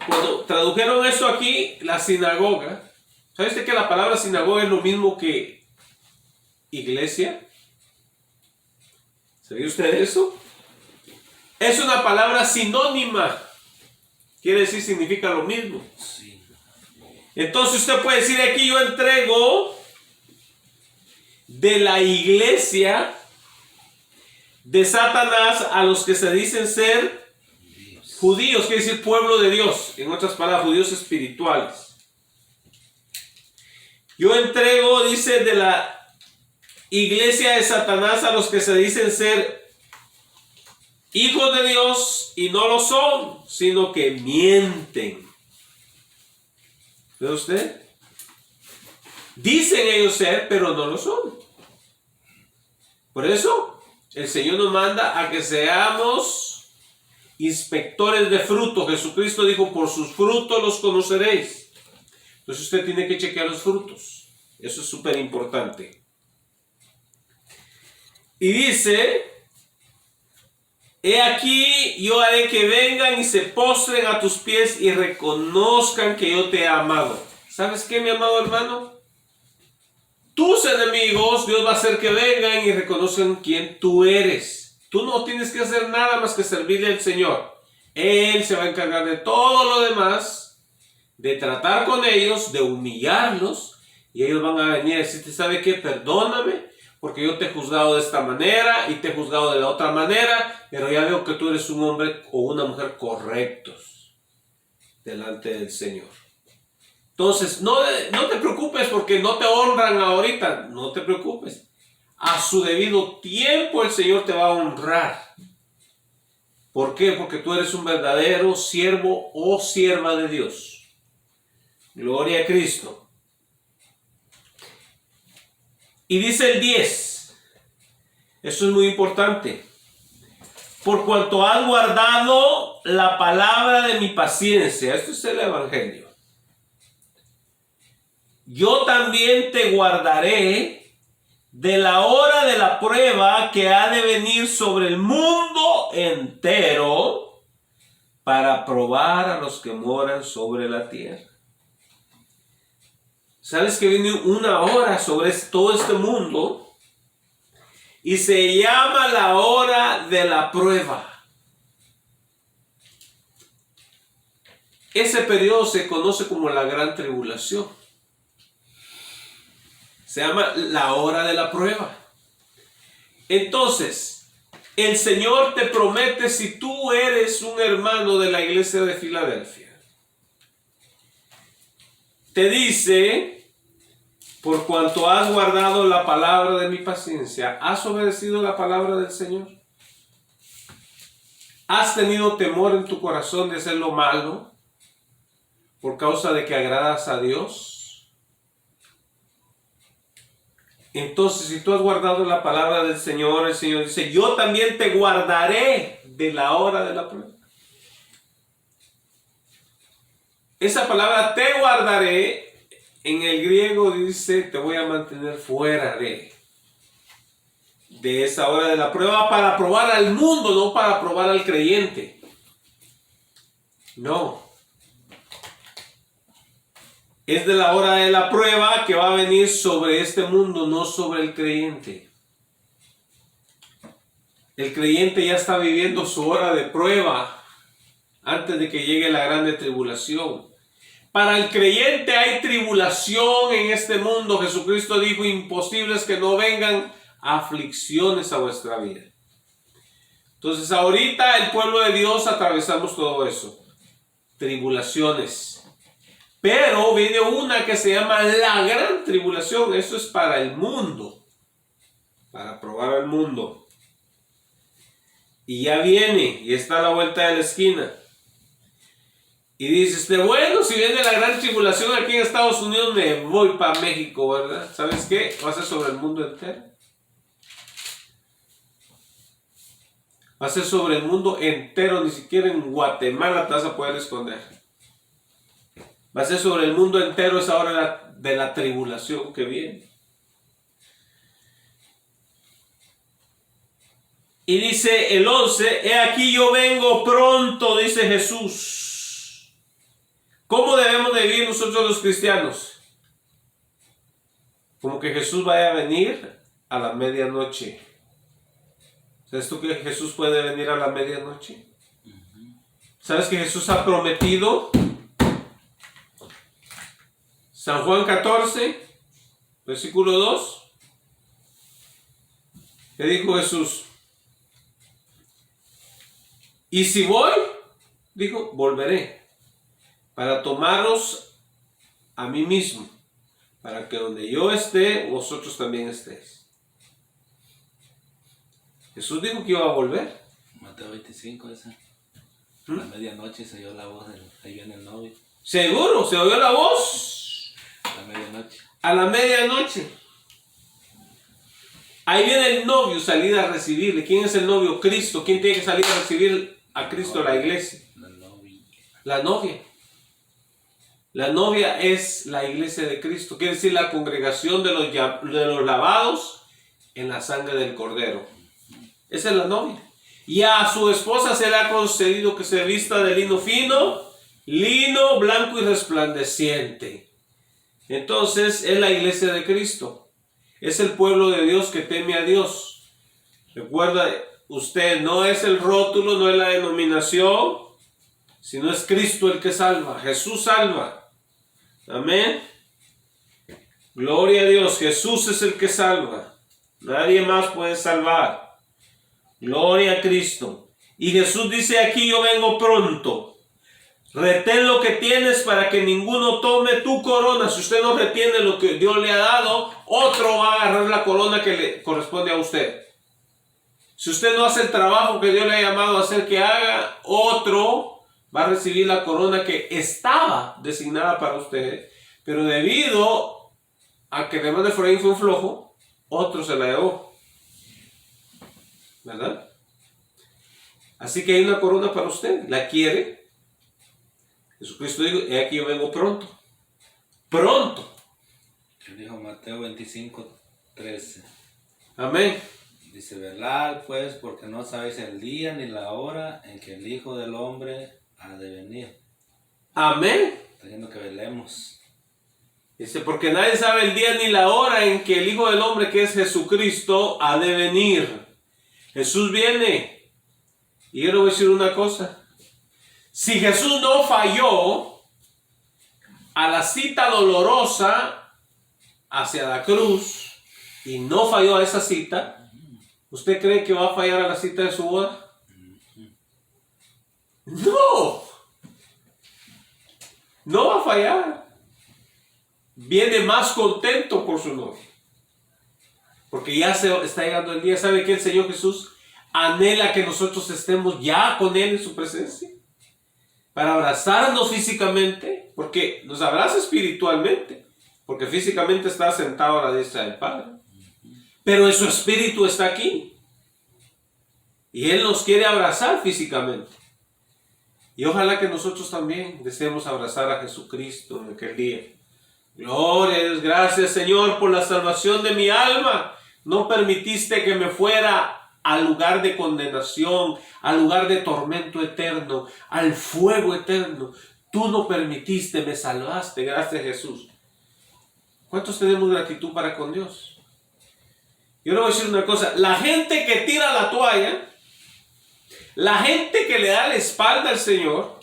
cuando tradujeron esto aquí, la sinagoga, ¿sabes que la palabra sinagoga es lo mismo que iglesia? ¿Sabía usted eso? Es una palabra sinónima. Quiere decir, significa lo mismo. Sí. Entonces usted puede decir aquí, yo entrego de la iglesia de Satanás a los que se dicen ser judíos, quiere decir pueblo de Dios. En otras palabras, judíos espirituales. Yo entrego, dice, de la iglesia de Satanás a los que se dicen ser hijos de Dios y no lo son, sino que mienten. ¿Ve usted? Dicen ellos ser, pero no lo son. Por eso, el Señor nos manda a que seamos inspectores de fruto. Jesucristo dijo, por sus frutos los conoceréis. Entonces usted tiene que chequear los frutos. Eso es súper importante. Y dice, he aquí yo haré que vengan y se postren a tus pies y reconozcan que yo te he amado. ¿Sabes qué, mi amado hermano? Tus enemigos, Dios va a hacer que vengan y reconozcan quién tú eres. Tú no tienes que hacer nada más que servirle al Señor. Él se va a encargar de todo lo demás, de tratar con ellos, de humillarlos, y ellos van a venir y decirte, ¿sabe qué? Perdóname, porque yo te he juzgado de esta manera y te he juzgado de la otra manera, pero ya veo que tú eres un hombre o una mujer correctos delante del Señor. Entonces, no te preocupes porque no te honran ahorita, no te preocupes. A su debido tiempo el Señor te va a honrar. ¿Por qué? Porque tú eres un verdadero siervo o sierva de Dios. Gloria a Cristo. Y dice el 10, eso es muy importante. Por cuanto has guardado la palabra de mi paciencia, esto es el Evangelio, yo también te guardaré de la hora de la prueba que ha de venir sobre el mundo entero para probar a los que moran sobre la tierra. ¿Sabes que viene una hora sobre todo este mundo? Y se llama la hora de la prueba. Ese periodo se conoce como la gran tribulación. Se llama la hora de la prueba. Entonces, el Señor te promete, si tú eres un hermano de la iglesia de Filadelfia, te dice, por cuanto has guardado la palabra de mi paciencia, ¿has obedecido la palabra del Señor? ¿Has tenido temor en tu corazón de hacer lo malo por causa de que agradas a Dios? Entonces, si tú has guardado la palabra del Señor, el Señor dice, yo también te guardaré de la hora de la prueba. Esa palabra te guardaré, en el griego dice, te voy a mantener fuera de esa hora de la prueba para probar al mundo, no para probar al creyente. No. Es de la hora de la prueba que va a venir sobre este mundo, no sobre el creyente. El creyente ya está viviendo su hora de prueba antes de que llegue la grande tribulación. Para el creyente hay tribulación en este mundo. Jesucristo dijo, imposible es que no vengan aflicciones a vuestra vida. Entonces ahorita el pueblo de Dios atravesamos todo eso. Tribulaciones. Pero viene una que se llama la gran tribulación. Eso es para el mundo. Para probar al mundo. Y ya viene. Y está a la vuelta de la esquina. Y dices, bueno, si viene la gran tribulación aquí en Estados Unidos, me voy para México, ¿verdad? ¿Sabes qué? Va a ser sobre el mundo entero. Va a ser sobre el mundo entero. Ni siquiera en Guatemala te vas a poder esconder. Va a ser sobre el mundo entero esa hora de la tribulación que viene. Y dice el 11, he aquí yo vengo pronto, dice Jesús. ¿Cómo debemos de vivir nosotros los cristianos? Como que Jesús vaya a venir a la medianoche. ¿Sabes tú que Jesús puede venir a la medianoche? ¿Sabes que Jesús ha prometido? San Juan 14, versículo 2. ¿Qué dijo Jesús? Y si voy, dijo, volveré para tomaros a mí mismo, para que donde yo esté, vosotros también estéis. Jesús dijo que iba a volver. Mateo 25, esa. A la medianoche se oyó la voz, ahí viene el novio. ¿Seguro? ¿Se oyó la voz? A la medianoche. A la medianoche. Ahí viene el novio, salir a recibirle. ¿Quién es el novio? Cristo. ¿Quién tiene que salir a recibir a Cristo? La iglesia. La novia. La novia. La novia es la iglesia de Cristo. Quiere decir la congregación de los lavados en la sangre del Cordero. Esa es la novia. Y a su esposa se le ha concedido que se vista de lino fino, lino blanco y resplandeciente. Entonces es la iglesia de Cristo. Es el pueblo de Dios que teme a Dios. Recuerda, usted no es el rótulo, no es la denominación, sino es Cristo el que salva. Jesús salva. Amén. Gloria a Dios. Jesús es el que salva. Nadie más puede salvar. Gloria a Cristo. Y Jesús dice aquí, yo vengo pronto. Retén lo que tienes para que ninguno tome tu corona. Si usted no retiene lo que Dios le ha dado, otro va a agarrar la corona que le corresponde a usted. Si usted no hace el trabajo que Dios le ha llamado a hacer que haga, otro va a recibir la corona que estaba designada para usted. Pero debido a que además de Efraín fue un flojo, otro se la llevó. ¿Verdad? Así que hay una corona para usted. ¿La quiere? Jesucristo dijo, he aquí yo vengo pronto. Pronto. Que dijo Mateo 25, 13. Amén. Dice, velad pues, porque no sabéis el día ni la hora en que el Hijo del Hombre ha de venir. Amén. Está diciendo que velemos. Dice, porque nadie sabe el día ni la hora en que el Hijo del Hombre, que es Jesucristo, ha de venir. Jesús viene. Y yo le voy a decir una cosa. Si Jesús no falló a la cita dolorosa hacia la cruz y no falló a esa cita, ¿usted cree que va a fallar a la cita de su boda? No. No va a fallar. Viene más contento por su novia. Porque ya se está llegando el día. ¿Sabe que el Señor Jesús anhela que nosotros estemos ya con Él en su presencia? Para abrazarnos físicamente, porque nos abraza espiritualmente, porque físicamente está sentado a la diestra del Padre. pero en su espíritu está aquí. Y Él nos quiere abrazar físicamente. Y ojalá que nosotros también deseemos abrazar a Jesucristo en aquel día. Gloria a Dios, gracias Señor por la salvación de mi alma. No permitiste que me fuera al lugar de condenación, al lugar de tormento eterno, al fuego eterno. Tú no permitiste, me salvaste, gracias Jesús. ¿Cuántos tenemos gratitud para con Dios? Yo le voy a decir una cosa, la gente que tira la toalla, la gente que le da la espalda al Señor,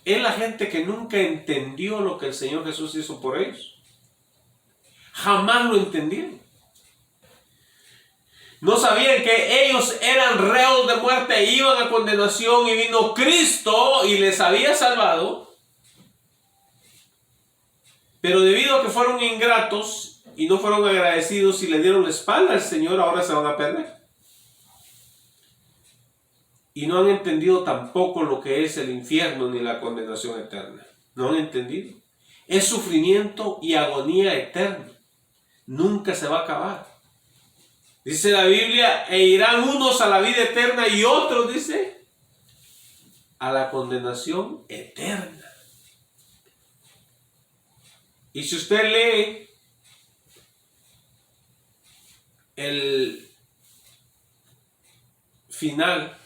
es la gente que nunca entendió lo que el Señor Jesús hizo por ellos. Jamás lo entendieron. No sabían que ellos eran reos de muerte e iban a condenación, y vino Cristo y les había salvado. Pero debido a que fueron ingratos y no fueron agradecidos y le dieron la espalda al Señor, ahora se van a perder. Y no han entendido tampoco lo que es el infierno ni la condenación eterna. No han entendido. Es sufrimiento y agonía eterna. Nunca se va a acabar. Dice la Biblia, e irán unos a la vida eterna y otros, dice, a la condenación eterna. Y si usted lee el final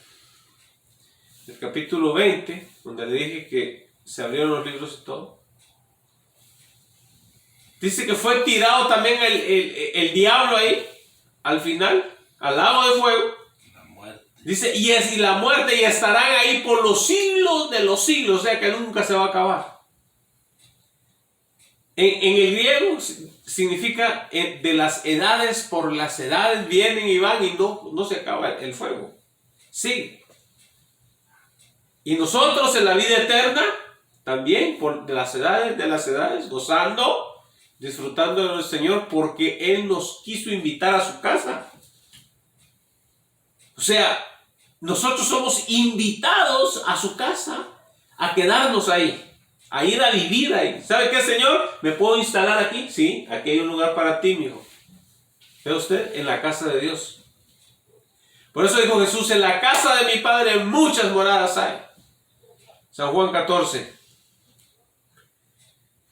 del capítulo 20, donde le dije que se abrieron los libros y todo, dice que fue tirado también el diablo ahí, al final, al lago de fuego. La muerte. Dice, y la muerte, y estarán ahí por los siglos de los siglos, o sea que nunca se va a acabar. En el griego significa de las edades, por las edades vienen y van y no se acaba el fuego. Sí. Y nosotros en la vida eterna, también por de las edades, gozando, disfrutando del Señor, porque Él nos quiso invitar a su casa. O sea, nosotros somos invitados a su casa, a quedarnos ahí, a ir a vivir ahí. ¿Sabe qué, Señor? ¿Me puedo instalar aquí? Sí, aquí hay un lugar para ti, mi hijo. ¿Ve usted? En la casa de Dios. Por eso dijo Jesús, en la casa de mi Padre muchas moradas hay. San Juan 14.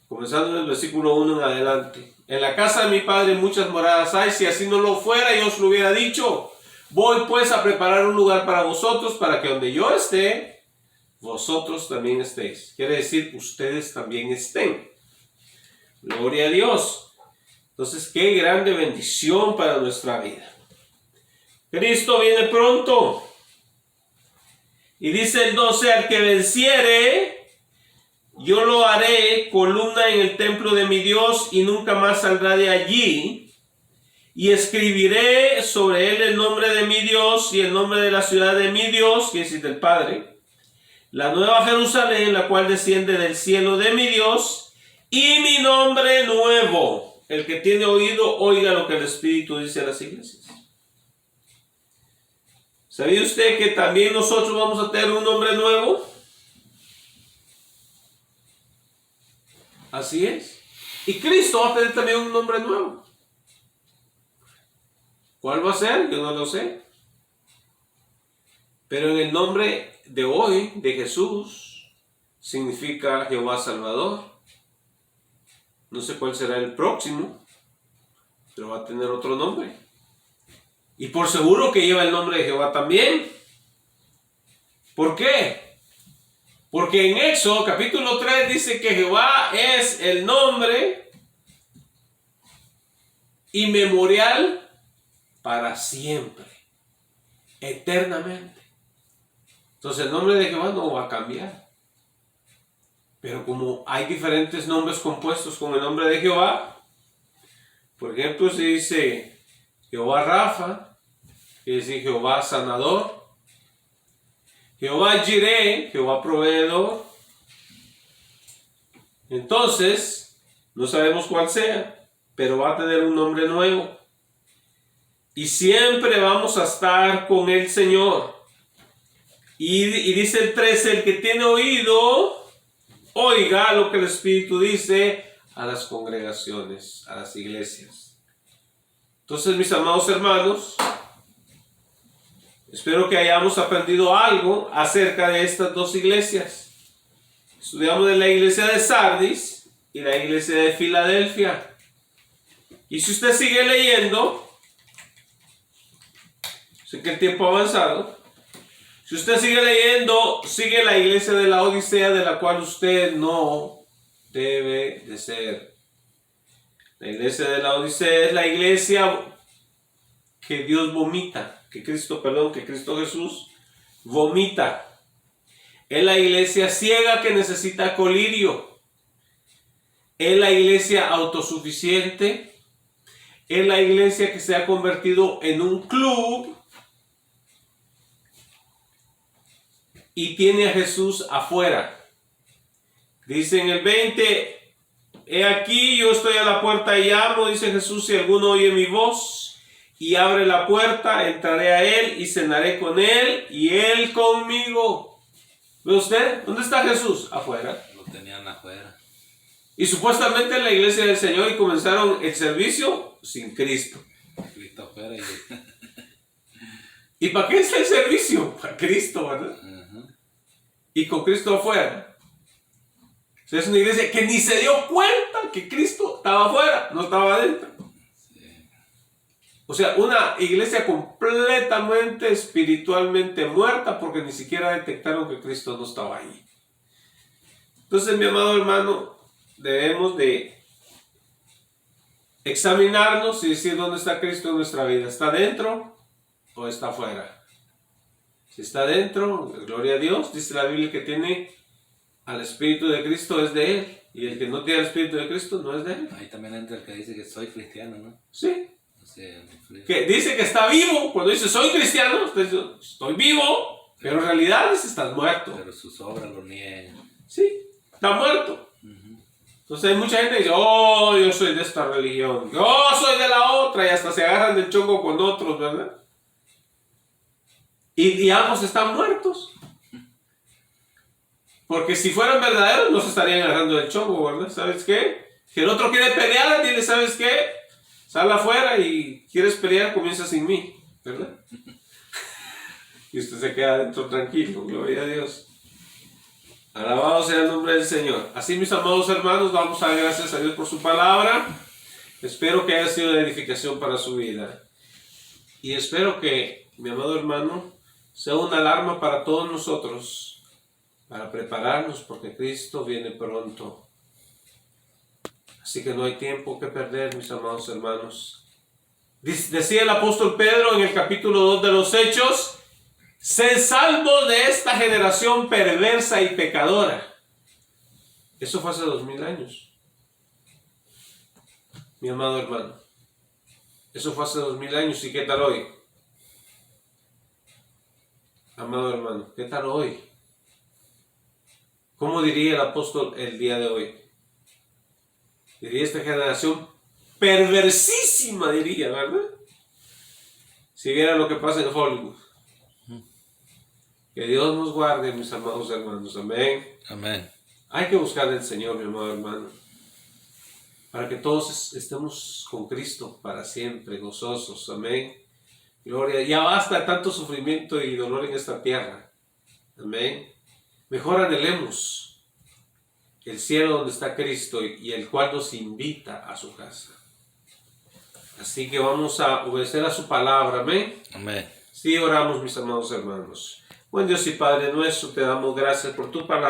Comenzando en el versículo 1 en adelante. En la casa de mi Padre muchas moradas hay, si así no lo fuera, yo os lo hubiera dicho. Voy pues a preparar un lugar para vosotros, para que donde yo esté, vosotros también estéis. Quiere decir, ustedes también estén. Gloria a Dios. Entonces, qué grande bendición para nuestra vida. Cristo viene pronto. Y dice el 12, al que venciere, yo lo haré columna en el templo de mi Dios y nunca más saldrá de allí. Y escribiré sobre él el nombre de mi Dios y el nombre de la ciudad de mi Dios, que es del Padre, la nueva Jerusalén, la cual desciende del cielo de mi Dios, y mi nombre nuevo. El que tiene oído, oiga lo que el Espíritu dice a las iglesias. ¿Sabía usted que también nosotros vamos a tener un nombre nuevo? Así es. Y Cristo va a tener también un nombre nuevo. ¿Cuál va a ser? Yo no lo sé. Pero en el nombre de hoy, de Jesús, significa Jehová Salvador. No sé cuál será el próximo, pero va a tener otro nombre. Y por seguro que lleva el nombre de Jehová también. ¿Por qué? Porque en Éxodo capítulo 3 dice que Jehová es el nombre inmemorial para siempre, eternamente. Entonces el nombre de Jehová no va a cambiar. Pero como hay diferentes nombres compuestos con el nombre de Jehová, por ejemplo, se dice Jehová Rafa, quiere decir Jehová sanador, Jehová Jireh, Jehová proveedor. Entonces, no sabemos cuál sea, pero va a tener un nombre nuevo. Y siempre vamos a estar con el Señor. Y dice el 13, el que tiene oído, oiga lo que el Espíritu dice a las congregaciones, a las iglesias. Entonces, mis amados hermanos, espero que hayamos aprendido algo acerca de estas dos iglesias. Estudiamos de la iglesia de Sardis y la iglesia de Filadelfia. Y si usted sigue leyendo, sé que el tiempo ha avanzado, si usted sigue leyendo, sigue la iglesia de la Odisea, de la cual usted no debe de ser. La iglesia de la Odisea es la iglesia que Dios vomita, que Cristo Jesús vomita. Es la iglesia ciega que necesita colirio. Es la iglesia autosuficiente. Es la iglesia que se ha convertido en un club y tiene a Jesús afuera. Dice en el 20, he aquí yo estoy a la puerta y llamo, dice Jesús, si alguno oye mi voz y abre la puerta, entraré a él y cenaré con él y él conmigo. ¿Ve usted? ¿Dónde está Jesús? Afuera. Lo tenían afuera. Y supuestamente en la iglesia del Señor y comenzaron el servicio sin Cristo. Cristo afuera ¿Y para qué es el servicio? Para Cristo, ¿verdad? Y con Cristo afuera. O sea, es una iglesia que ni se dio cuenta que Cristo estaba afuera, no estaba adentro. Sí. O sea, una iglesia completamente espiritualmente muerta porque ni siquiera detectaron que Cristo no estaba ahí. Entonces, mi amado hermano, debemos de examinarnos y decir dónde está Cristo en nuestra vida. ¿Está dentro o está afuera? Si está dentro, gloria a Dios, dice la Biblia que tiene al Espíritu de Cristo es de Él. Y el que no tiene el Espíritu de Cristo no es de Él. Ahí también entra el que dice que soy cristiano, ¿no? Sí. O sea, Que dice que está vivo. Cuando dice soy cristiano, usted dice estoy vivo. Pero en realidad dice estás muerto. Pero sus obras lo niegan. Sí, está muerto. Entonces hay mucha gente que dice, oh, yo soy de esta religión. Yo soy de la otra. Y hasta se agarran del chongo con otros, ¿verdad? Y ambos están muertos. Porque si fueran verdaderos, no se estarían agarrando del chongo, ¿verdad? ¿Sabes qué? Si el otro quiere pelear, dile, ¿sabes qué? Sal afuera y quieres pelear, comienza sin mí, ¿verdad? Y usted se queda adentro tranquilo, gloria a Dios. Alabado sea el nombre del Señor. Así, mis amados hermanos, vamos a dar gracias a Dios por su palabra. Espero que haya sido de edificación para su vida. Y espero que, mi amado hermano, sea una alarma para todos nosotros, para prepararnos porque Cristo viene pronto. Así que no hay tiempo que perder, mis amados hermanos. Decía el apóstol Pedro en el capítulo 2 de los Hechos, sed salvos de esta generación perversa y pecadora. Eso fue hace 2000 años. Mi amado hermano. Eso fue hace 2000 años. ¿Y qué tal hoy? Amado hermano, ¿qué tal hoy? ¿Cómo diría el apóstol el día de hoy? Diría esta generación perversísima, diría, ¿verdad? Si viera lo que pasa en Hollywood. Que Dios nos guarde, mis amados hermanos. Amén. Amén. Hay que buscar al Señor, mi amado hermano, para que todos estemos con Cristo para siempre, gozosos. Amén. Gloria. Ya basta de tanto sufrimiento y dolor en esta tierra. Amén. Mejor anhelemos el cielo donde está Cristo y el cual nos invita a su casa. Así que vamos a obedecer a su palabra. Amén. Amén. Sí, oramos, mis amados hermanos. Buen Dios y Padre nuestro, te damos gracias por tu palabra.